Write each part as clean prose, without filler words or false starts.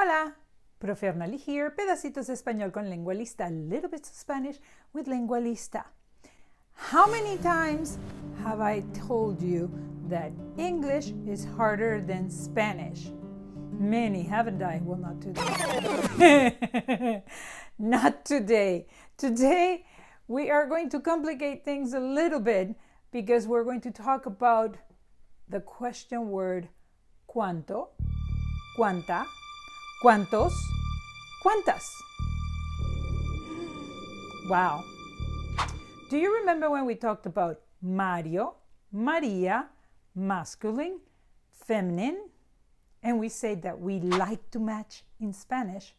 Hola! Profe Arnaly here, Pedacitos de Español con Lengualista, a little bit of Spanish with Lengualista. How many times have I told you that English is harder than Spanish? Many, haven't I? Well, not today. Not today. Today, we are going to complicate things a little bit because we're going to talk about the question word cuánto, cuánta, cuántos, cuántas. Wow. Do you remember when we talked about Mario, Maria, masculine, feminine, and we said that we like to match in Spanish?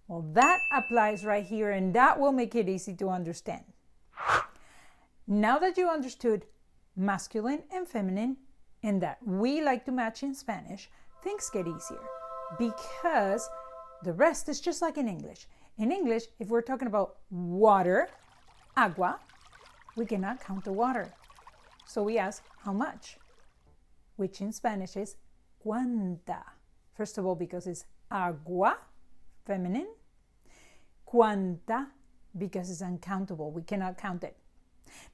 Well, that applies right here, and that will make it easy to understand. Now that you understood masculine and feminine, and that we like to match in Spanish, things get easier because the rest is just like in English. In English, if we're talking about water, agua, we cannot count the water. So we ask how much, which in Spanish is cuánta. First of all, because it's agua, feminine. Cuánta, because it's uncountable. We cannot count it.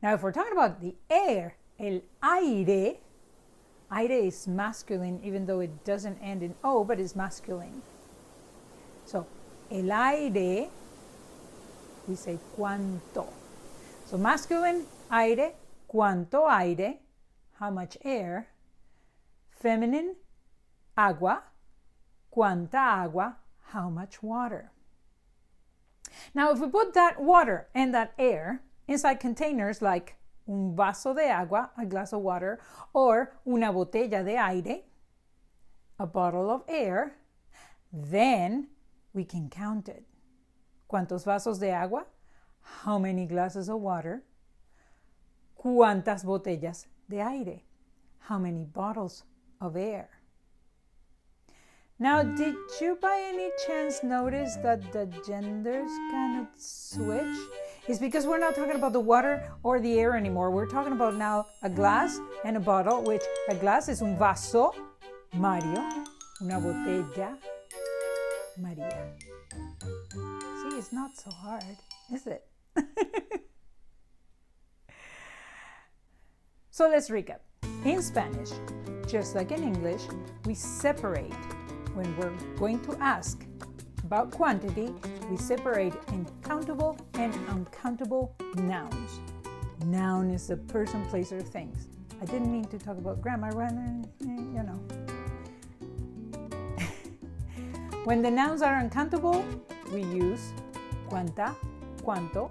Now, if we're talking about the air, el aire, aire is masculine, even though it doesn't end in O, but it's masculine. So, el aire, we say cuánto. So, masculine, aire, cuánto aire, how much air. Feminine, agua, cuánta agua, how much water. Now, if we put that water and that air inside containers like un vaso de agua, a glass of water, or una botella de aire, a bottle of air, then we can count it. ¿Cuántos vasos de agua? How many glasses of water? ¿Cuántas botellas de aire? How many bottles of air? Now, did you by any chance notice that the genders kind of switch? It's because we're not talking about the water or the air anymore. We're talking about now a glass and a bottle, which a glass is un vaso, Mario, una botella, Maria. See, it's not so hard, is it? So let's recap. In Spanish, just like in English, we separate. When we're going to ask about quantity, we separate in countable and uncountable nouns. Noun is a person, place, or things. I didn't mean to talk about grammar, you know. When the nouns are uncountable, we use cuánta, cuánto,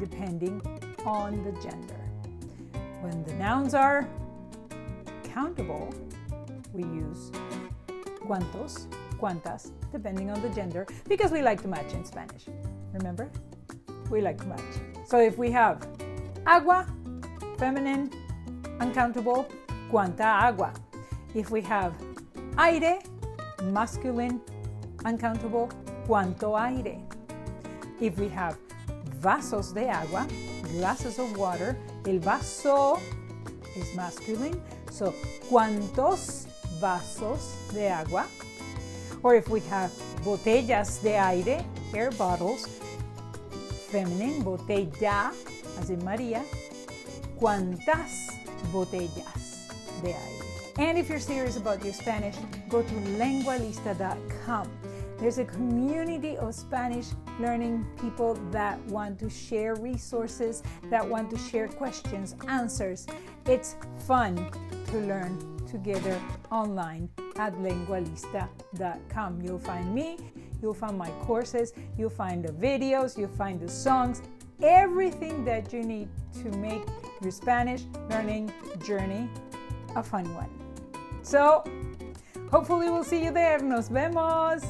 depending on the gender. When the nouns are countable, we use cuántos, cuántas, depending on the gender, because we like to match in Spanish. Remember? We like to match. So if we have agua, feminine, uncountable, cuánta agua. If we have aire, masculine, uncountable, cuánto aire. If we have vasos de agua, glasses of water, el vaso is masculine, so cuántos vasos de agua. Or if we have botellas de aire, air bottles, feminine, botella, as in Maria, cuántas botellas de aire. And if you're serious about your Spanish, go to lengualista.com. There's a community of Spanish learning people that want to share resources, that want to share questions, answers. It's fun to learn together online at lengualista.com. You'll find me, you'll find my courses, you'll find the videos, you'll find the songs, everything that you need to make your Spanish learning journey a fun one. So, hopefully we'll see you there. Nos vemos!